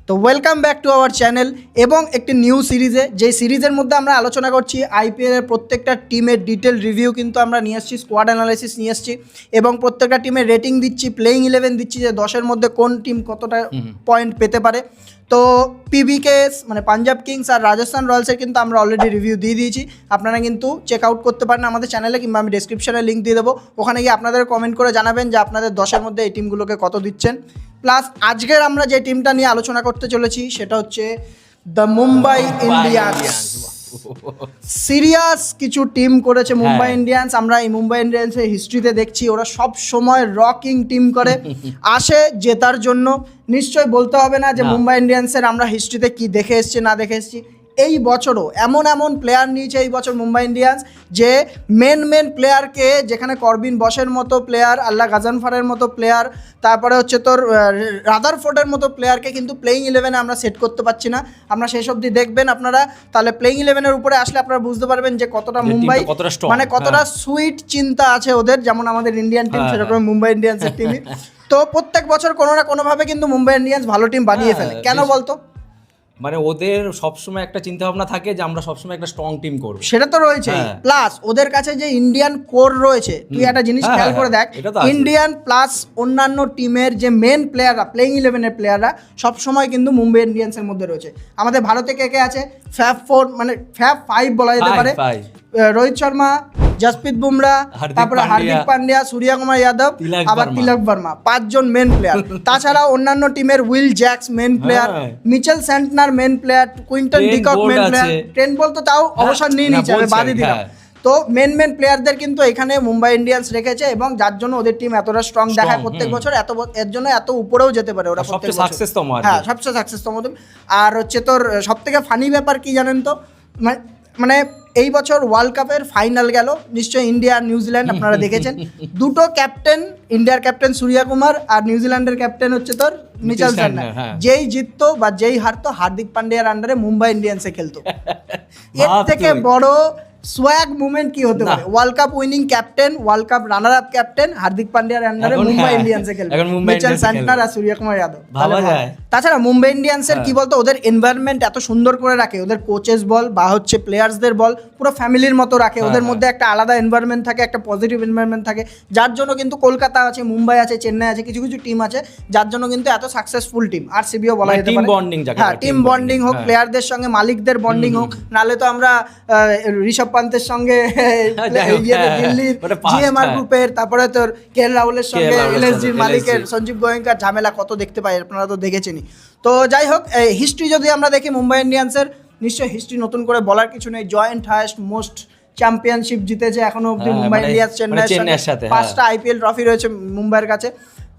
তো welcome back to our channel এবং একটি নিউ সিরিজে, যেই সিরিজের মধ্যে আমরা আলোচনা করছি আইপিএলের প্রত্যেকটা টিমের ডিটেল রিভিউ কিন্তু আমরা নিয়ে আসছি, স্কোয়াড অ্যানালাইসিস নিয়ে আসছি এবং প্রত্যেকটা টিমের রেটিং দিচ্ছি, প্লেইং 11 দিচ্ছি যে 10-এর মধ্যে কোন টিম কতটা পয়েন্ট পেতে পারে। তো পিবিকেএস মানে পাঞ্জাব কিংস আর রাজস্থান রয়্যালসের কিন্তু আমরা অলরেডি রিভিউ দিয়ে দিয়েছি, আপনারা কিন্তু চেক আউট করতে পারেন আমাদের চ্যানেলে, কিংবা আমি ডেসক্রিপশনে লিঙ্ক দিয়ে দেবো, ওখানে গিয়ে আপনাদের কমেন্ট করে জানাবেন যে আপনাদের 10-এর মধ্যে এই টিমগুলোকে কত দিচ্ছেন। প্লাস আজকের আমরা যে টিমটা নিয়ে আলোচনা করতে চলেছি সেটা হচ্ছে দ্য মুম্বাই ইন্ডিয়ান্স। সিরিয়াস কিছু টিম করেছে মুম্বাই ইন্ডিয়ান্স। আমরা এই মুম্বাই ইন্ডিয়ান্সের হিস্ট্রিতে দেখছি ওরা সব সময় রকিং টিম করে, আসে জেতার জন্য। নিশ্চয় বলতে হবে না যে মুম্বাই ইন্ডিয়ান্সের আমরা হিস্ট্রিতে কি দেখে এসেছি না দেখে এসেছি। এই বছরও এমন এমন প্লেয়ার নিয়েছে এই বছর মুম্বাই ইন্ডিয়ান্স যে মেন প্লেয়ারকে, যেখানে করবিন বসের মতো প্লেয়ার, আল্লাহ গাজানফারের মতো প্লেয়ার, তারপরে হচ্ছে তোর রাদারফোর্ডের মতো প্লেয়ারকে কিন্তু প্লেইং 11-এ আমরা সেট করতে পারছি না। আমরা শেষ অবধি দেখবেন আপনারা, তাহলে প্লেইং 11-এর উপরে আসলে আপনারা বুঝতে পারবেন যে কতটা মুম্বাই মানে কতটা সুইট চিন্তা আছে ওদের, যেমন আমাদের ইন্ডিয়ান টিম সেরকম মুম্বাই ইন্ডিয়ান্সের টিমই। তো প্রত্যেক বছর কোনো না কোনোভাবে কিন্তু মুম্বাই ইন্ডিয়ান্স ভালো টিম বানিয়ে ফেলে। কেন বলতো? মানে ওদের সবসময় একটা চিন্তা ভাবনা থাকে যে আমরা সবসময় একটা স্ট্রং টিম করব, সেটা তো রয়েছে। প্লাস ওদের কাছে যে ইন্ডিয়ান কোর রয়েছে, তুই একটা জিনিস খেয়াল করে দেখ, ইন্ডিয়ান প্লাস অন্যান্য টিমের যে মেন প্লেয়াররা, প্লেইং 11-এর প্লেয়াররা সবসময় কিন্তু মুম্বাই ইন্ডিয়ান্সের মধ্যে রয়েছে। আমাদের ভারতে কে আছে, ফ্যাব 4 মানে ফ্যাব 5 বলা যেতে পারে, রোহিত শর্মা, জসপ্রীত বুমরা, তারপরে হার্দিক পান্ডিয়া, সূর্যকুমার যাদব, আবার তিলক বর্মা, 5 জন মেন প্লেয়ার। তাছাড়াও অন্যান্য টিমের Will Jacks main player, Mitchell Santner main player, Quinton de Kock main player, Trent Boult তো তাও অবসর নিয়ে নিচ্ছে, আমি বাদই দিলাম। তো মেন প্লেয়ারদের কিন্তু এখানে মুম্বাই ইন্ডিয়ান্স রেখেছে এবং যার জন্য ওদের টিম এতটা স্ট্রং দেখায় প্রত্যেক বছর, এর জন্য এত উপরেও যেতে পারে ওরা প্রত্যেক বছর। হ্যাঁ, সবচেয়ে সাকসেসতম। আর হচ্ছে তোর সবথেকে ফানি ব্যাপার কি জানেন তো, মানে এই বছর ওয়ার্ল্ড কাপের ফাইনাল গেল, নিশ্চয়ই ইন্ডিয়া আর নিউজিল্যান্ড আপনারা দেখেছেন। দুটো ক্যাপ্টেন, ইন্ডিয়ার ক্যাপ্টেন সূর্যকুমার আর নিউজিল্যান্ডের ক্যাপ্টেন হচ্ছে তোর মিচেল স্যান্টনার, যেই জিততো বা যেই হারতো হার্দিক পান্ডিয়ার আন্ডারে মুম্বাই ইন্ডিয়ান্সে খেলতো। এর থেকে বড় সোয়াগ মুভমেন্ট কি হতে পারে? World cup winning captain, world cup runner up captain Hardik পান্ডিয়ার আন্ডারে মুম্বাই ইন্ডিয়ান্সে খেলবে মিচেল স্যান্টনার আর সূর্যকুমার যাদব। তাছাড়া মুম্বাই ইন্ডিয়ান্সের কি বলতো, ওদের এনভায়রনমেন্ট এত সুন্দর করে রাখে, ওদের কোচেস বল বা হচ্ছে প্লেয়ার্সদের বল পুরো ফ্যামিলির মতো রাখে, ওদের মধ্যে একটা আলাদা এনভায়রনমেন্ট থাকে, একটা পজিটিভ এনভায়রনমেন্ট থাকে, যার জন্য কিন্তু কলকাতা আছে, মুম্বাই আছে, চেন্নাই আছে, কিছু কিছু টিম আছে যার জন্য কিন্তু এত সাকসেসফুল টিম। আরসিবিও বলা যেতে পারে। হ্যাঁ, টিম বন্ডিং হোক, প্লেয়ারদের সঙ্গে মালিকদের বন্ডিং হোক, নাহলে তো আমরা ঋষভ পান্তের সঙ্গে দিল্লির জিএমআর গ্রুপের, তারপরে তোর কে এল রাহুলের সঙ্গে এলএসজির মালিকের সঞ্জীব গোয়েঙ্কার ঝামেলা কত দেখতে পাই, আপনারা তো দেখেছেনই। তো যাই হোক, হিস্ট্রি যদি আমরা দেখি মুম্বাই ইন্ডিয়ান্সের, নিশ্চয়ই হিস্ট্রি নতুন করে বলার কিছু নেই। জয়েন্ট হায়েস্ট মোস্ট চ্যাম্পিয়নশিপ জিতেছে এখনো অব্দি মুম্বাই ইন্ডিয়ান্স চেন্নাইয়ের সাথে, 5টা আইপিএল ট্রফি রয়েছে মুম্বাইয়ের কাছে।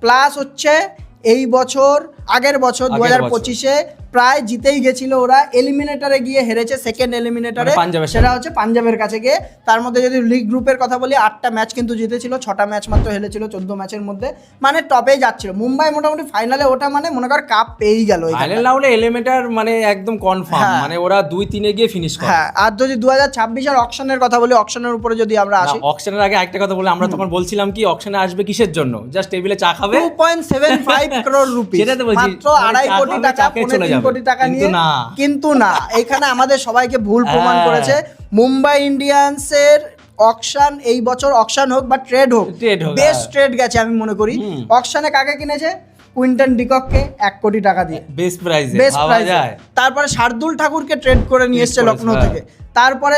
প্লাস হচ্ছে এই বছর, আগের বছর 2025-এ প্রায় জিতেই গেছিল ওরা, এলিমিনেটরে গিয়ে হেরেছে সেকেন্ড এলিমিনেটরে, সেটা হচ্ছে পাঞ্জাবের কাছে গিয়ে। তার মধ্যে যদি লিগ গ্রুপের কথা বলি, 8টা ম্যাচ কিন্তু জিতেছিল, 6টা ম্যাচ মাত্র হেরেছিল 14 ম্যাচের মধ্যে, মানে টপে যাচ্ছিল মুম্বাই। মোটামুটি ফাইনালে ওটা মানে মনে কর কাপ পেয়েই গেল, এলিমিনেটর মানে একদম কনফার্ম, মানে ওরা 2-3-এ গিয়ে ফিনিশ করে। হ্যাঁ, আর যদি 2026-এর অকশনের কথা বলি, অকশনের উপরে যদি আমরা আসি, অকশনের আগে একটা কথা বলি, আমরা তখন বলছিলাম কি অকশনে আসবে কিসের জন্য, জাস্ট টেবিলে চা খাবে, 2.75 করোড় রুপি, মাত্র 2.5 কোটি টাকা, 3 কোটি টাকা নিয়ে। কিন্তু না, এখানে আমাদের সবাইকে ভুল প্রমাণ করেছে। মুম্বাই ইন্ডিয়ান্সের অকশন এই বছর, অকশন হোক বা ট্রেড হোক, বেস্ট ট্রেড গেছে আমি মনে করি। অকশনে কাকে কিনেছে? কুইন্টন ডিকককে 1 কোটি টাকা দিয়ে, বেস্ট প্রাইসে। তারপরে শার্দুল ঠাকুরকে ট্রেড করে নিয়ে এসেছে লখনৌ থেকে। তারপরে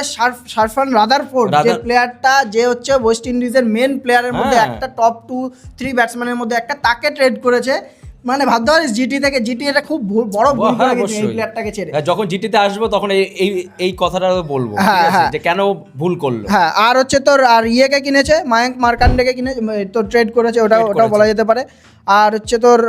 সারফান রাদারফোর্ড, যে প্লেয়ারটা যে হচ্ছে ওয়েস্ট ইন্ডিজের মেন প্লেয়ারের মধ্যে একটা, টপ 2-3 ব্যাটসম্যানের মধ্যে একটা, তাকে ট্রেড করেছে। মানে ভাবতে পারিস, জিটি থেকে, জিটি এটা খুব বড় ভুল করে গেছে এই প্লেয়ারটাকে ছেড়ে। যখন জিটিতে আসবো তখন এই কথাটা বলবো যে কেন ভুল করলো। হ্যাঁ, আর হচ্ছে তোর আর ইয়েকে কিনেছে, মায়াঙ্ক মার্কান্ডেকে কিনে তোর ট্রেড করেছে, ওটাও বলা যেতে পারে। আর হচ্ছে তোর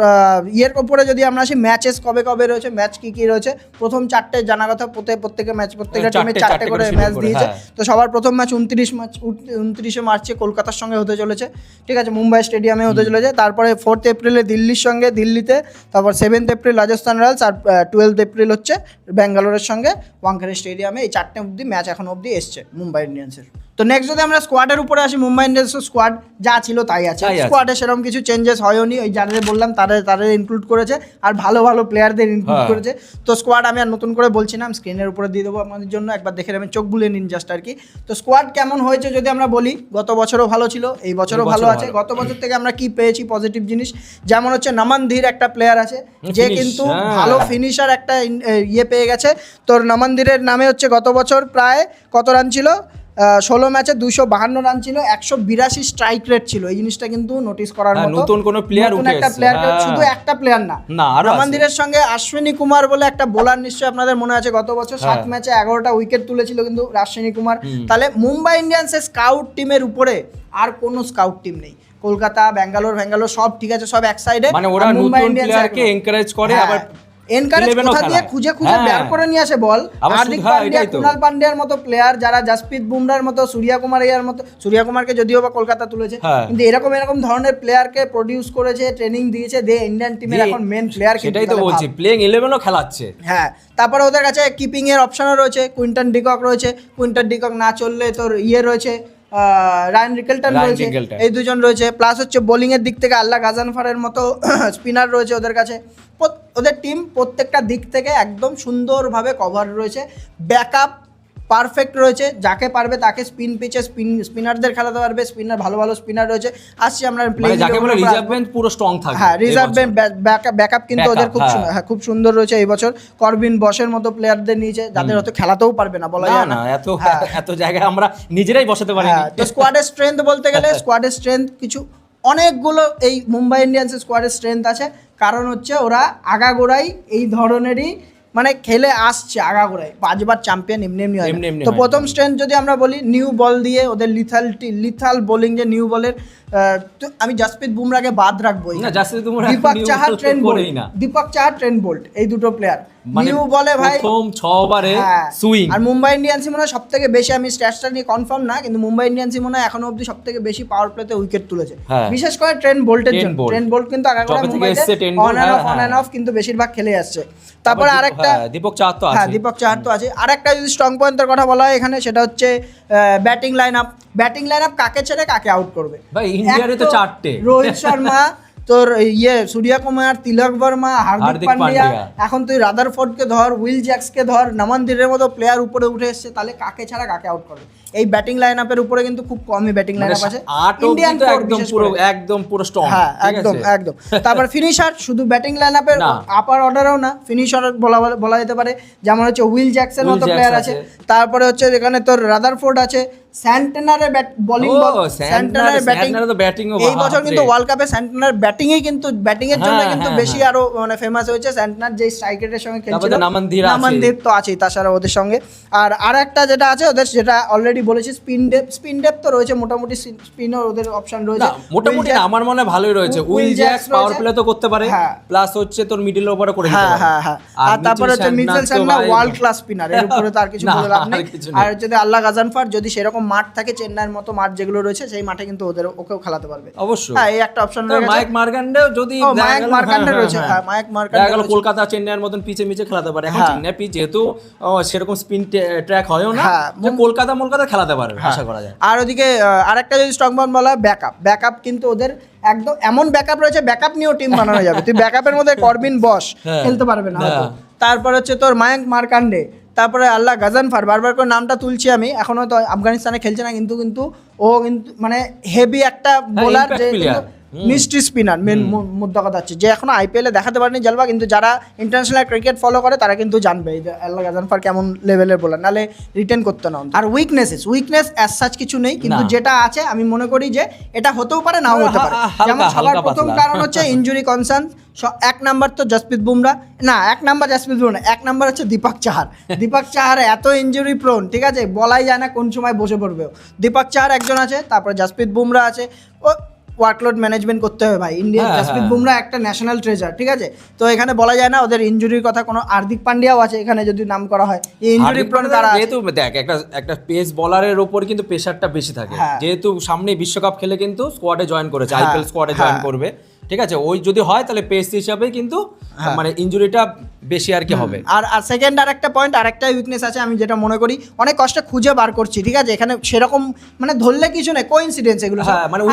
ইয়ের উপরে যদি আমরা আসি, ম্যাচেস কবে কবে রয়েছে, ম্যাচ কি রয়েছে, প্রথম 4টে জানা কথা, প্রত্যেকটা ম্যাচ, প্রত্যেকটা টিমে 4টে করে ম্যাচ দিয়েছে। তো সবার প্রথম ম্যাচ 29 মার্চে কলকাতার সঙ্গে হতে চলেছে, ঠিক আছে, মুম্বাই স্টেডিয়ামে হতে চলেছে। তারপরে 4 এপ্রিলে দিল্লির সঙ্গে দিল্লিতে, তারপর 7 এপ্রিল রাজস্থান রয়্যালস, আর 12 এপ্রিল হচ্ছে ব্যাঙ্গালোরের সঙ্গে ওয়াংখেড়ে স্টেডিয়ামে। এই 4টে অব্দি ম্যাচ এখন অব্দি এসছে মুম্বাই ইন্ডিয়ান্সের। তো নেক্সট যদি আমরা স্কোয়াডের উপরে আসি, মুম্বাই ইন্ডিয়ান্সের স্কোয়াড যা ছিল তাই আছে, স্কোয়াডে সেরকম কিছু চেঞ্জেস হয়নি, ওই যাদের বললাম তাদের ইনক্লুড করেছে, আর ভালো ভালো প্লেয়ারদের ইনক্লুড করেছে। তো স্কোয়াড আমি আর নতুন করে বলছি না, আমি স্ক্রিনের উপরে দিয়ে দেবো আপনাদের জন্য, একবার দেখে নেবেন, চোখ বুলিয়ে নিন জাস্ট আর কি। তো স্কোয়াড কেমন হয়েছে যদি আমরা বলি, গত বছরও ভালো ছিল, এই বছরও ভালো আছে। গত বছর থেকে আমরা কি পেয়েছি পজিটিভ জিনিস, যেমন হচ্ছে নমন ধীর একটা প্লেয়ার আছে যে কিন্তু ভালো ফিনিশার একটা ইয়ে পেয়ে গেছে। তোর নমন ধীরের নামে হচ্ছে গত বছর প্রায় কত রান ছিল, 16 ম্যাচে 252 রান ছিল, 182 স্ট্রাইক রেট ছিল। এই জিনিসটা কিন্তু নোটিস করার মতো, নতুন কোন প্লেয়ার উঠে একটা প্লেয়ার, শুধু একটা প্লেয়ার না, নমনদীরের সঙ্গে অশ্বিনী কুমার বলে একটা বোলার নিশ্চয়ই আপনাদের মনে আছে, গত বছর 7 ম্যাচে 11টা উইকেট তুলেছিল কিন্তু অশ্বিনী কুমার। তাহলে মুম্বাই ইন্ডিয়ান্সের স্কাউট টিমের উপরে আর কোনো স্কাউট টিম নেই। কলকাতা, ব্যাঙ্গালোর সব ঠিক আছে, সব এক সাইডে, মানে ওরা নতুন প্লেয়ারকে এনকারেজ করে, আবার এনকারেজ কোথা দিয়ে খুঁজে বের করে নিয়ে আসে বল। হার্দিক পান্ডিয়া, কুনাল পান্ডিয়ার মতো প্লেয়ার, যারা জাসপ্রীত বুমরার মতো, সূর্য কুমারকে যদিও বা কলকাতা তুলেছে, কিন্তু এরকম ধরনের প্লেয়ারকে প্রডিউস করেছে, ট্রেনিং দিয়েছে, দে ইন্ডিয়ান টিমের এখন মেন প্লেয়ার। সেটাই তো বলছি, প্লেইং 11ও খেলাচ্ছে। হ্যাঁ, তারপরে ওদের কাছে কিপিং এর অপশনও রয়েছে, কুইন্টন ডিকক রয়েছে, কুইন্টন ডিকক না চললে তোর রয়েছে রায়ান রিকেলটন রয়েছে, এই দুজন রয়েছে। প্লাস হচ্ছে বোলিং এর দিক থেকে আল্লাহ গাজানফারের মতো স্পিনার রয়েছে ওদের কাছে। ওদের টিম প্রত্যেকটা দিক থেকে একদম সুন্দরভাবে কভার রয়েছে, ব্যাকআপ পারফেক্ট রয়েছে, যাকে পারবে তাকে স্পিন পিচে স্পিনারদের খেলাতে পারবে, ভালো ভালো স্পিনার রয়েছে। আসছি আমরা যাকে বলে রিজার্ভ বেঞ্চ পুরো স্ট্রং থাকবে। হ্যাঁ, রিজার্ভ বেঞ্চ ব্যাকআপ কিন্তু ওদের খুব সুন্দর রয়েছে এই বছর। করবিন বসের মতো প্লেয়ারদের নিয়েছে, যাদের হয়তো খেলাতেও পারবে না, বলা যায় না, এত জায়গায় আমরা নিজেরাই বসাতে পারি। তো স্কোয়াডের স্ট্রেংথ বলতে গেলে, স্কোয়াডের স্ট্রেংথ কিছু অনেকগুলো এই মুম্বাই ইন্ডিয়ান্সের স্কোয়াডের স্ট্রেংথ আছে, কারণ হচ্ছে ওরা আগাগোড়াই এই ধরনেরই মানে খেলে আসছে, আগাগোড়াই 5 বার চ্যাম্পিয়ন এমনি হয়। তো প্রথম স্ট্রেংথ যদি আমরা বলি, নিউ বল দিয়ে ওদের লিথাল বোলিং, যে নিউ বলের আমি জাসপ্রীত বুমরাকে বাদ রাখবো, দীপক চাহার, ট্রেন্ট বোল্ট, এই দুটো প্লেয়ার নিউ বলে ভাই প্রথম 6 ওভারে সুইং। আর মুম্বাই ইন্ডিয়ান্সই মনে হয় সবথেকে বেশি, আমি স্ট্যাটসটা নিয়ে কনফার্ম না, কিন্তু মুম্বাই ইন্ডিয়ান্সই মনে হয় এখনো অবধি সবথেকে বেশি পাওয়ার প্লেতে উইকেট তুলেছে, বিশেষ করে ট্রেন্ট বোল্টের জন্য। ট্রেন্ট বোল্ট কিন্তু আগাগোড়া মুম্বাইতে অন এন্ড অফ কিন্তু বেশিরভাগ খেলে আসছে। তারপর আরেকটা দীপক চাহার তো আছে। আরেকটা যদি স্ট্রং পয়েন্টের কথা বলা হয় এখানে, সেটা হচ্ছে ব্যাটিং লাইন আপ কাকে ছেড়ে কাকে আউট করবে ভাই। ইন্ডিয়ারে তো 4টে, রোহিত শর্মা, তোর সূর্য কুমার, তিলক বর্মা, হার্দিক পান্ডিয়া, এখন তুই রাদারফোর্ডকে ধর, উইল জ্যাক্সকে ধর, নমন ধীরের মতো প্লেয়ার উপরে উঠে এসছে, তাহলে কাকে ছাড়া কাকে আউট করবে? এই ব্যাটিং লাইন আপের উপরে কিন্তু খুব কমই ব্যাটিং লাইন আপ আছে ইন্ডিয়ান, একদম পুরো স্ট্রং। হ্যাঁ, একদম। তারপর ফিনিশার, শুধু ব্যাটিং লাইন আপের আপার অর্ডারেও না, ফিনিশার বলা যেতে পারে, যেমন হচ্ছে উইল জ্যাকসের মতো প্লেয়ার আছে। তারপরে হচ্ছে এখানে তোর রাদারফোর্ড আছে, স্যান্টনারের ব্যাটিং, এই বছর কিন্তু ওয়ার্ল্ড কাপে স্যান্টনার ব্যাটিং এর জন্য কিন্তু বেশি আরো মানে ফেমাস হয়েছে। স্যান্টনার যে স্ট্রাইক রেটের সঙ্গে খেলছিল, নমন ধীর তো আছেই, তাছাড়া ওদের সঙ্গে আর একটা যেটা আছে ওদের, যেটা অলরেডি বলেছি, স্পিন ডেপথ তো রয়েছে, মোটামুটি স্পিনার ওদের অপশন রয়েছে, মোটামুটি আমার মনে হয় ভালোই রয়েছে। উইল জ্যাক্স পাওয়ার প্লে তো করতে পারে, প্লাস হচ্ছে তোর মিডল ওভারে করে দিতে পারে। হ্যাঁ। আর তারপর হচ্ছে Mitchell Santner world class spinner, এর উপরে তো আর কিছু বলে লাভ নেই। আর যদি আল্লাহ গাজানফার, যদি সেরকম মাঠ থাকে, চেন্নাইয়ের মতো মাঠ যেগুলো রয়েছে, সেই মাঠে কিন্তু ওকেও খেলাতে পারবে অবশ্যই। হ্যাঁ, এই একটা অপশন রয়েছে। মাইক মার্কান্ডেও যদি রয়েছে, মাইক মার্কান্ডে কলকাতা চেন্নাইয়ের মতন পিচে খেলাতে পারে। এখন চেন্নাই পিচ যেহেতু সেরকম স্পিন ট্র্যাক হয়ও না, কলকাতা খেলাতে পারে আশা করা যায়। আর ওদিকে আরেকটা যদি স্ট্রং পয়েন্ট বলা হয়, ব্যাকআপ কিন্তু ওদের একদম এমন ব্যাকআপ রয়েছে, ব্যাকআপ নিয়েও টিম বানানো যাবে। তুই ব্যাকআপের মধ্যে করবিন বস খেলতে পারবে না, তারপর হচ্ছে তোর মায়াঙ্ক মার্কান্ডে, তারপরে আল্লাহ গাজানফার, বারবার করে নামটা তুলছি আমি, এখনো তো আফগানিস্তানে খেলছে না, কিন্তু ও কিন্তু মানে হেভি একটা বোলার, যে মিস্ট্রি স্পিনার। মেন মুদ্রা কথা হচ্ছে যে এখনো আইপিএলে দেখাতে পারেনি জলবা, কিন্তু যারা ইন্টারন্যাশনাল ক্রিকেট ফলো করে তারা কিন্তু জানবে যে আল্লাহ গাজানফার কেমন লেভেলের বোলার, নাহলে রিটেন করতে না। আর উইকনেস অ্যাজ সাচ কিছু নেই, কিন্তু যেটা আছে আমি মনে করি যে এটা হতেও পারে, নাও হতে পারে। যেমন সবার প্রথম কারণ হচ্ছে ইনজুরি কনসার্ন। 1 নাম্বার তো জাসপ্রীত বুমরা, না 1 নাম্বার জাসপ্রীত বুমরা, 1 নাম্বার হচ্ছে দীপক চাহার এত ইনজুরি প্রোন, ঠিক আছে, বলাই যায় না কোন সময় বসে পড়বে। দীপক চাহার একজন আছে, তারপরে জাসপ্রীত বুমরা আছে। ও ওয়ার্কলোড ম্যানেজমেন্ট করতে হবে ভাই, ইন্ডিয়ান জাসপ্রীত বুমরা একটা ন্যাশনাল ট্রেজার, ঠিক আছে, তো এখানে বলা যায় না ওদের ইনজুরির কথা। কোনো হার্দিক পান্ডিয়াও আছে এখানে যদি নাম করা হয়, এই ইনজুরি প্রোন তারা। যেহেতু দেখ একটা পেস বলারের উপর কিন্তু প্রেসারটা বেশি থাকে, যেহেতু সামনে বিশ্বকাপ খেলে কিন্তু স্কোয়াডে জয়েন করেছে, আইপিএল স্কোয়াডে জয়েন করবে, ঠিক আছে, ওই যদি হয় তাহলে পেস হিসাবে কিন্তু মানে ইনজুরিটা বেশি আর কি হবে। আর সেকেন্ড আর একটা পয়েন্ট, আর একটা উইকনেস আছে আমি যেটা মনে করি, অনেক কষ্টে খুঁজে বার করছি, ঠিক আছে, এখানে সেরকম মানে ধরলে কিছু নেই, কোইন্সিডেন্স এগুলো সব। মানে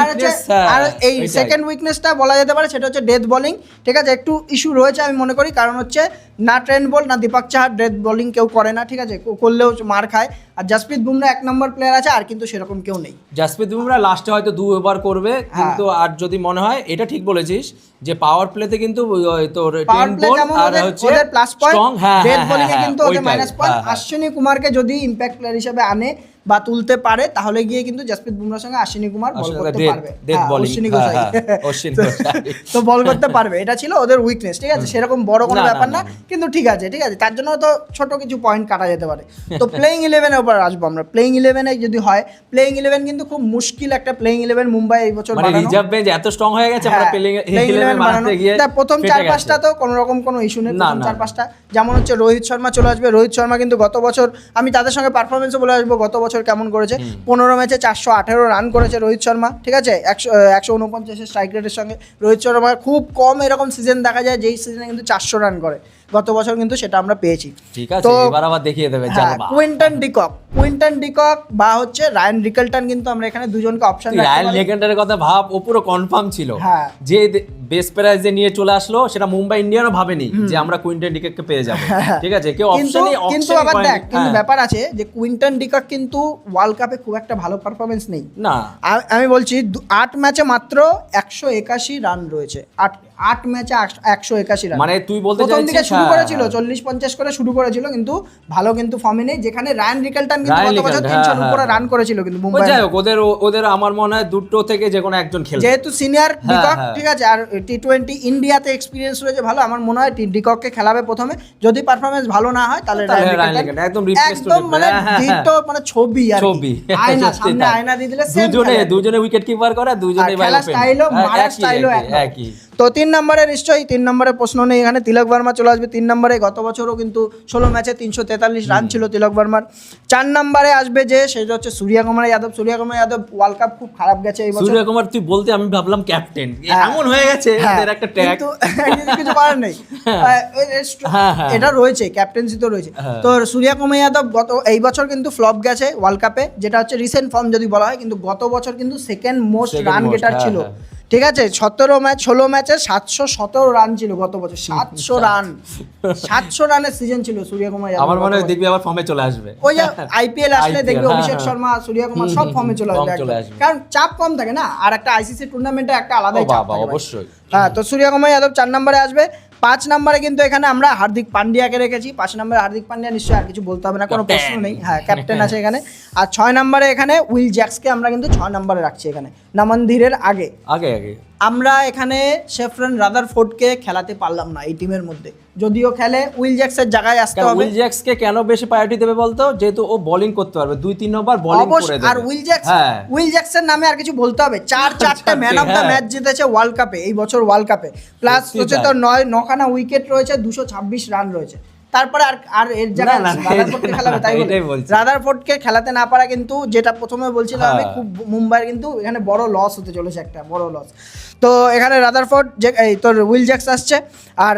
আর এই সেকেন্ড উইকনেসটা বলা যেতে পারে, সেটা হচ্ছে ডেথ বোলিং, ঠিক আছে, একটু ইস্যু রয়েছে আমি মনে করি, কারণ হচ্ছে না ট্রেন্ট বোল্ট না দীপক চাহার ডেথ বোলিং কেউ করে না, ঠিক আছে, করলেও মার খায়। আর জাসপ্রীত বুমরা 1 নম্বর প্লেয়ার আছে, আর কিন্তু সেরকম কেউ নেই। জাসপ্রীত বুমরা লাস্টে হয়তো 2 ওভার করবে, কিন্তু আর যদি মনে হয়, এটা ঠিক বলেছিস যে পাওয়ার প্লেতে কিন্তু তোর পাওয়ার প্লে যেমন ওদের প্লাস পয়েন্ট, ডেথ বোলিং এ কিন্তু ওদের মাইনাস পয়েন্ট। অশ্বিনী কুমারকে যদি ইম্প্যাক্ট প্লেয়ার হিসেবে আনে বা তুলতে পারে, তাহলে গিয়ে কিন্তু জাসপ্রীত বুমরার সঙ্গে অশ্বিনী কুমার বল করতে পারবে, তো বল করতে পারবে, এটা ছিল ওদের উইকনেস, ঠিক আছে, সেরকম বড় কোনো ব্যাপার না, কিন্তু ঠিক আছে, ঠিক আছে, তার জন্য তো ছোট কিছু পয়েন্ট কাটা যেতে পারে। তো প্লেইং 11 এর উপর আসবো আমরা। প্লেইং 11 এ যদি হয়, প্লেইং 11 কিন্তু খুব মুশকিল একটা প্লেইং 11 মুম্বাই এই বছর বানানো, রিজার্ভ বেঞ্চ এত স্ট্রং হয়ে গেছে, আমরা প্লেইং 11 বানাতে গিয়ে প্রথম 4-5টা তো কোনো রকম কোনো ইস্যু নেই, প্রথম 4-5টা যেমন হচ্ছে রোহিত শর্মা চলে আসবে। রোহিত শর্মা কিন্তু গত বছর, আমি তাদের সঙ্গে পারফরমেন্সও বলে আসবো, গত বছর কেমন করেছে, 15 ম্যাচে 418 রান করেছে রোহিত শর্মা, ঠিক আছে, 149 স্ট্রাইক রেটের সঙ্গে। রোহিত শর্মা খুব কম এরকম সিজন দেখা যায় যেই সিজনে কিন্তু 400 রান করে, গত বছর কিন্তু সেটা আমরা পেয়েছি। ঠিক আছে, এবার আবার দেখিয়ে দেবে কুইন্টন ডিকক বা হচ্ছে রায়ান রিকেলটন, কিন্তু আমরা এখানে দুজনকে অপশন রাখতে পারি। রায়ান রিকেলটনের কথা ভাব, ও পুরো কনফার্ম ছিল, যে বেস্ট প্রাইজে নিয়ে চলে আসলো, সেটা মুম্বাই ইন্ডিয়ানও ভাবেনি যে আমরা কুইন্টন ডিকককে পেয়ে যাব, ঠিক আছে, কেউ অপশনই কিন্তু আবার দেখ, কিন্তু ব্যাপার আছে যে কুইন্টন ডিকক কিন্তু ওয়ার্ল্ড কাপে খুব একটা ভালো পারফরমেন্স নেই না। আমি বলছি 8 ম্যাচে মাত্র 181 রান রয়েছে, 8 ম্যাচে 181 রান, মানে তুই বলতে প্রথম দিকে শুরু করেছিল 40-50 করে শুরু করেছিল, কিন্তু ভালো কিন্তু ফর্মে নেই, যেখানে রায়ান রিকেলটন কিন্তু গত বছর 300 এর উপরে রান করেছিল কিন্তু মুম্বাই। যাই হোক, ওদের আমার মনে হয় দুটো থেকে যে কোনো একজন খেলবে, যেহেতু সিনিয়র ডিকক, ঠিক আছে, আর টি20 ইন্ডিয়াতে এক্সপেরিয়েন্স রয়েছে ভালো, আমার মনে হয় ডিকককে খেলাবে প্রথমে, যদি পারফরম্যান্স ভালো না হয় তাহলে রায়ান রিকেলটন একদম মানে ডিটো মানে ছবি আর আয়না, সামনে আয়না দিয়ে দিলে দুজনে উইকেট কিপার করে, দুজনে খেলা স্টাইলও মারার স্টাইলও একই। তো 3 নম্বরে নিশ্চয়ই 3 নম্বরে প্রশ্ন নেই এখানে, তিলক ভার্মা চলে আসবে 3 নম্বরে। গত বছরও কিন্তু 16 ম্যাচে 343 রান ছিল তিলক ভার্মার। 4 নম্বরে আসবে যে, সেটা হচ্ছে সূর্যকুমার যাদব। সূর্যকুমার যাদব ওয়ার্ল্ড কাপ খুব খারাপ গেছে এই বছর। সূর্যকুমার তুই বলতে আমি ভাবলাম ক্যাপ্টেন, এমন হয়ে গেছে এর একটা ট্যাগ, কিন্তু কিছু করার নেই, এটা রয়েছে, ক্যাপ্টেন্সি তো রয়েছে। তো সূর্যকুমার যাদব এই বছর কিন্তু ফ্লপ গেছে ওয়ার্ল্ড কাপে, যেটা হচ্ছে রিসেন্ট ফর্ম যদি বলা হয়, কিন্তু গত বছর কিন্তু সেকেন্ড মোস্ট রান গেটার ছিল, ঠিক আছে, 16 ম্যাচে 717 রান ছিল গত বছর, 700 রানের সিজন ছিল সূর্যকুমার যাদব। আমার মনে হয় দেখবি আবার ফর্মে চলে আসবে, ওই যে আইপিএল আসলে দেখবি অভিষেক শর্মা, সূর্যকুমার সব ফর্মে চলে আসবে, কারণ চাপ কম থাকে না, আর একটা আইসিসি টুর্নামেন্টে একটা আলাদাই চাপ থাকে অবশ্যই। হ্যাঁ, তো সূর্যকুমার যাদব 4 নম্বরে আসবে। 5 নম্বরে কিন্তু এখানে আমরা হার্দিক পান্ডিয়াকে রেখেছি। 5 নম্বরে হার্দিক পান্ডিয়া, নিশ্চয়ই আর কিছু বলতে হবে না, কোনো প্রশ্ন নেই, হ্যাঁ, ক্যাপ্টেন আছে এখানে। আর 6 নম্বরে এখানে উইল জ্যাক্সকে আমরা কিন্তু 6 নম্বরে রাখছি এখানে, নামানধীরের আগে। আমরা এখানে শেফরন রাদারফোর্ডকে খেলাতে পারলাম না এই টিমের মধ্যে, যদিও খেলে উইল জ্যাক্সের জায়গায় আসতে হবে। উইল জ্যাক্সকে কেন বেশি প্রায়োরিটি দেবে বলতো, যেহেতু ও বোলিং করতে পারবে, 2-3 ওভার বোলিং করে দেবে। আর উইল জ্যাক্সের নামে আর কিছু বলতে হবে, 4-4টা ম্যান অফ দ্য ম্যাচ জিতেছে ওয়ার্ল্ড কাপে এই বছর, ওয়ার্ল্ড কাপে, প্লাস হচ্ছে তো 9খানা উইকেট রয়েছে, 226 রান রয়েছে। তারপরে আর এর জায়গায় রাদারফোর্ডকে খেলাবে, তাই রাদারফোর্ডকে খেলাতে না পারা কিন্তু, যেটা প্রথমে বলছিলাম আমি, খুব মুম্বাইয়ের কিন্তু এখানে বড় লস হতে চলেছে, একটা বড় লস। তো এখানে রাদারফোর্ড যে তোর উইল জ্যাক্স আসছে, আর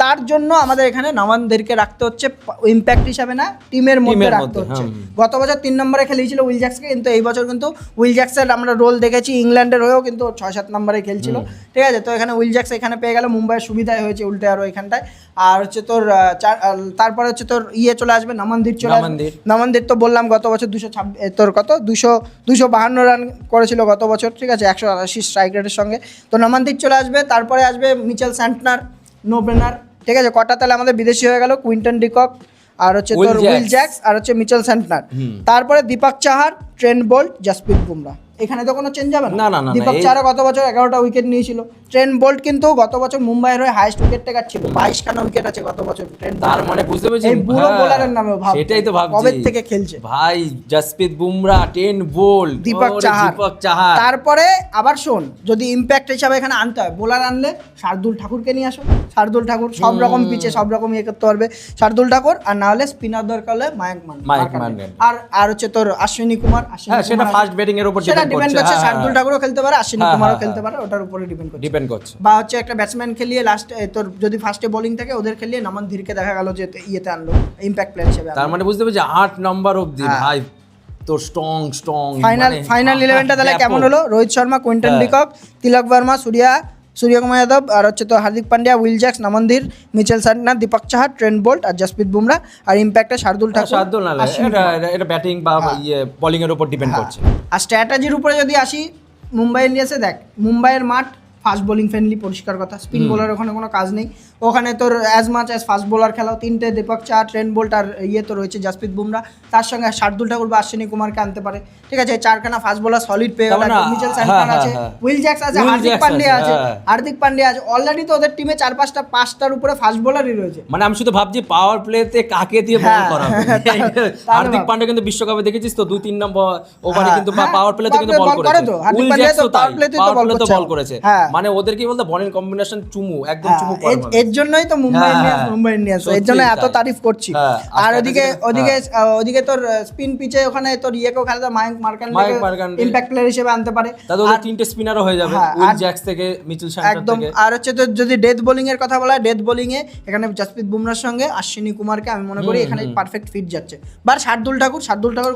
তার জন্য আমাদের এখানে নওয়ানদেরকে রাখতে হচ্ছে ইম্প্যাক্ট হিসাবে না, টিমের মধ্যে রাখতে হচ্ছে। গত বছর 3 নম্বরে খেলেছিল উইল জ্যাক্সকে, কিন্তু এই বছর কিন্তু উইল জ্যাক্সের আমরা রোল দেখেছি ইংল্যান্ডের হয়েও কিন্তু 6-7 নম্বরে খেলছিল, ঠিক আছে। তো এখানে উইল জ্যাক্স এখানে পেয়ে গেল, মুম্বাইয়ের সুবিধাই হয়েছে উল্টে আরও এখানটায়। আর হচ্ছে তোর তারপরে হচ্ছে তোর চলে আসবে নমনদীপ চলে আসবে। নমনদীপ তো বললাম গত বছর 252 রান করেছিল গত বছর, ঠিক আছে, 188 স্ট্রাইক রেটের সঙ্গে। তো নমনদীপ চলে আসবে, তারপরে আসবে মিচেল স্যান্টনার, নো ব্রেনার, ঠিক আছে। কটা তাহলে আমাদের বিদেশি হয়ে গেল, কুইন্টন ডিকক, আর হচ্ছে তোর উইল জ্যাক্স, আর হচ্ছে মিচেল স্যান্টনার। তারপরে দীপক চাহার, ট্রেন্ট বোল্ট, জাসপ্রীত বুমরা। এখানে তো কোনো চেঞ্জ হবে না। দীপক চাহার গত বছর 11টা উইকেট নিয়েছিল। ট্রেন্ট বোল্ট কিন্তু গত বছর মুম্বাইয়ের হয়ে হাইয়েস্ট উইকেট টেকার ছিল, 22খানা উইকেট আছে গত বছর। তার মানে বুঝতে পেরেছি, এই বুড়ো বোলারের নামে ভাব, সেটাই তো ভাবছি কবে থেকে খেলছে ভাই, জাসপ্রীত বুমরা, ট্রেন্ট বোল্ট, দীপক চাহার। তারপরে আবার শোন, যদি ইম্প্যাক্ট হিসাবে এখানে আনতে হয়, বোলার আনলে শার্দুল ঠাকুরকে নিয়ে আসো। শার্দুল ঠাকুর সব রকম পিচে সব রকম ইয়ে করতে পারবে শার্দুল ঠাকুর, আর না হলে স্পিনার দরকার হলে মায়াঙ্ক মান, আর হচ্ছে তোর অশ্বিনী কুমার। সেটা ফার্স্ট ব্যাটিং এর উপর সেটা ডিপেন্ড করছে, শার্দুল ঠাকুরও খেলতে পারে, অশ্বিনী কুমারও খেলতে পারে, ওটার উপরে ডিপেন্ড করছে। বা হচ্ছে একটা ব্যাটসম্যান খেলিয়ে লাস্টে তোর যদি ফার্স্টে বোলিং থাকে ওদের খেলিয়ে নামান ধীরকে দেখা গেল যে ইয়েতে আনলো ইম্প্যাক্ট প্লেয়ার হিসেবে। তার মানে বুঝতে পারছি 8 নম্বর অবধি ভাই তো স্ট্রং ফাইনাল 11টা তাহলে কেমন হলো? রোহিত শর্মা, কুইন্টন ডিকক, তিলক বর্মা, সূর্যকুমার যাদব, আর হচ্ছে তো Hardik Pandya, Will Jacks, Naman Dhir, Mitchell Santner, Deepak Chahar, Trent Boult আর জসপ্রীত বুমরা। আর ইম্প্যাক্টে শার্দুল ঠাকুর, এটা ব্যাটিং বা বোলিং এর উপর ডিপেন্ড করছে। আর স্ট্র্যাটেজির উপরে যদি আসি, মুম্বাই ইন্ডিয়ান্সে দেখ, মুম্বাইয়ের মাঠ ফাস্ট বোলিং ফ্রেন্ডলি, পরিষ্কার কথা, স্পিন বোলার ওখানে কোনো কাজ নেই, ওখানে তোর as much as fast bowler খেলাও, 3টে দীপক চাহার, ট্রেন্ট বোল্ট আর তো রয়েছে জসপ্রীত বুমরা, তার সঙ্গে শার্দুল ঠাকুর বা অশ্বিনী কুমারকে আনতে পারে, ঠিক আছে, 4খানা ফাস্ট বোলার সলিড পেয়ে গেল, মিচেল স্যান্টনার আছে, উইল জ্যাক্স আছে, হার্দিক পান্ডিয়া আছে, অলরেডি তো ওদের টিমে 4-5টার উপরে ফাস্ট বোলারই রয়েছে। মানে আমি শুধু ভাবছি পাওয়ার প্লেতে কাকে দিয়ে বল করাবে। হার্দিক পান্ডিয়া কিন্তু বিশ্বকাপে দেখেছিস তো 2-3 নম্বর ওভারে কিন্তু পাওয়ার প্লেতে কিন্তু বল করেছে, উইল জ্যাক্স তো পাওয়ার প্লেতে বল করেছে, মানে ওদের কি বলতে বলের কম্বিনেশন চুমু, একদম চুমু করে। এর জন্যই তো মুম্বাই ইন্ডিয়ান্স এর জন্য এত তারিফ করছি। আর ওদিকে তোর স্পিন পিচে ওখানে তোর ইয়েকেও খেলা, মায়াঙ্ক মার্কান্ডে ইম্প্যাক্ট প্লেয়ার হিসেবে আনতে পারে, তাহলে ওদের 3টে স্পিনারও হয়ে যাবে, উইল জ্যাক্স থেকে মিচেল স্যান্টনার একদম। আর হচ্ছে তো যদি ডেথ বোলিং এর কথা বলা হয়, ডেথ বোলিং এ এখানে জসপ্রীত বুমরার সঙ্গে অশ্বিনী কুমারকে আমি মনে করি এখানে পারফেক্ট ফিট যাচ্ছে। বার শার্দুল ঠাকুর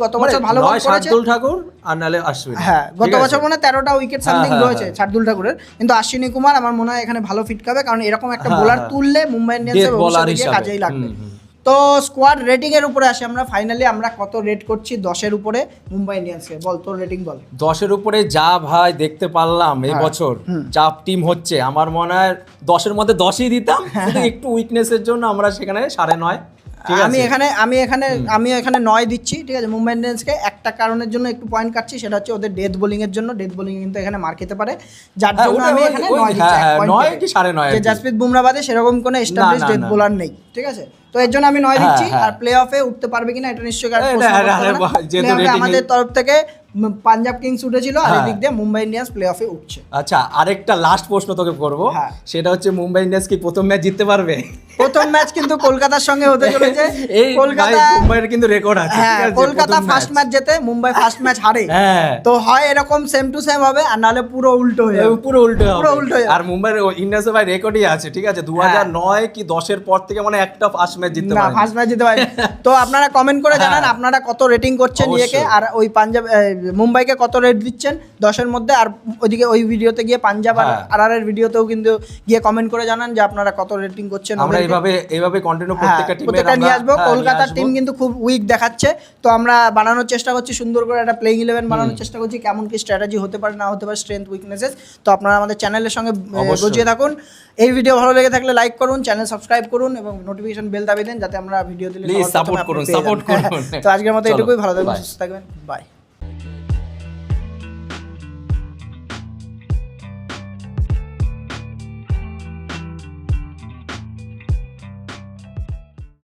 গত বছর ভালো বল করেছে, শার্দুল ঠাকুর আর নালে অশ্বিনী, হ্যাঁ গত বছর মনে 13টা উইকেট সামথিং রয়েছে শার্দুল ঠাকুরের, কিন্তু অশ্বিনী কুমার আমার মনে হয় এখানে ভালো ফিট খাবে, কারণ এরকম একটা বোলার তুললে মুম্বাই ইন্ডিয়ান্সের ভবিষ্যতে কাজেই লাগবে। তো স্কোয়াড রেটিং এর উপরে আসি আমরা, ফাইনালি আমরা কত রেট করছি 10-এর উপরে মুম্বাই ইন্ডিয়ান্সকে? বল তোর রেটিং বল। 10-এর উপরে যা ভাই দেখতে পারলাম এই বছর যা টিম হচ্ছে, আমার মনে হয় 10-এর মধ্যে 10ই দিতাম, শুধু একটু উইকনেসের জন্য আমরা সেখানে 9.5। আমি এখানে 9 দিচ্ছি, ঠিক আছে। মুম্বাই ইন্ডিয়ান্সকে একটা কারণের জন্য একটু পয়েন্ট কাটছি, সেটা হচ্ছে ওদের ডেথ বোলিং এর জন্য। ডেথ বোলিং কিন্তু এখানে মার খেতে পারে, যার জন্য আমি এখানে 9 দিচ্ছি, 9 কি 9.5। যে জসপ্রীত বুমরা বাদে সেরকম কোনো এস্টাবলিশ ডেথ বোলার নেই, ঠিক আছে। তো এর জন্য আমি 9 দিচ্ছি। আর প্লে অফে উঠতে পারবে কিনা এটা নিশ্চয়ই আমাদের তরফ থেকে পাঞ্জাব কিংস উঠেছিল, আর এদিক দিয়ে মুম্বাই ইন্ডিয়ান্স প্লে অফে উঠছে। আচ্ছা, আরেকটা লাস্ট প্রশ্ন তোকে করব, সেটা হচ্ছে মুম্বাই ইন্ডিয়ান্স কি প্রথম ম্যাচ জিততে পারবে? প্রথম ম্যাচ কিন্তু কলকাতার সঙ্গে হতে চলেছে। কলকাতা মুম্বাইয়ের কিন্তু রেকর্ড আছে, ঠিক আছে। কলকাতা ফার্স্ট ম্যাচ জেতে, মুম্বাই ফার্স্ট ম্যাচ হারে, তো হয় এরকম সেম টু সেম হবে, আর নালে পুরো উল্টো হয়ে যাবে, পুরো উল্টো হবে। আর মুম্বাইয়ের ইন্ডিয়ান্সের ভাই রেকর্ডই আছে, ঠিক আছে, 2009 কি 10-এর পর থেকে মানে একটা ফার্স্ট ম্যাচ জিততে পারে না, ফার্স্ট ম্যাচ জিততে পারে। তো আপনারা কমেন্ট করে জানান আপনারা কত রেটিং করছেন ইয়েকে, আর ওই পাঞ্জাব মুম্বাইকে কত রেট দিচ্ছেন 10-এর মধ্যে। আর ওইদিকে ওই ভিডিওতে গিয়ে পাঞ্জাব আর আরআর এর ভিডিওতেও কিন্তু গিয়ে কমেন্ট করে জানান যে আপনারা কত রেটিং করছেন। আমরা এইভাবে কন্টিনিউ প্রত্যেকটা টিমে নিয়ে আসবো। কলকাতার টিম কিন্তু খুব উইক দেখাচ্ছে, তো আমরা বানানোর চেষ্টা করছি, সুন্দর করে একটা প্লেইং 11 বানানোর চেষ্টা করছি, কেমন কি স্ট্র্যাটেজি হতে পারে না হতে পারে, স্ট্রেংথ উইকনেসেস। তো আপনারা আমাদের চ্যানেলের সঙ্গে গজিয়ে থাকুন। এই ভিডিও ভালো লেগে থাকলে লাইক করুন, চ্যানেল সাবস্ক্রাইব করুন এবং নোটিফিকেশন বেল দাবিয়ে দেন, যাতে আমরা ভিডিও দিলে সাপোর্ট করুন। তো আজকের মতো এটুকুই, ভালো থাকবেন, সুস্থ থাকবেন, বাই।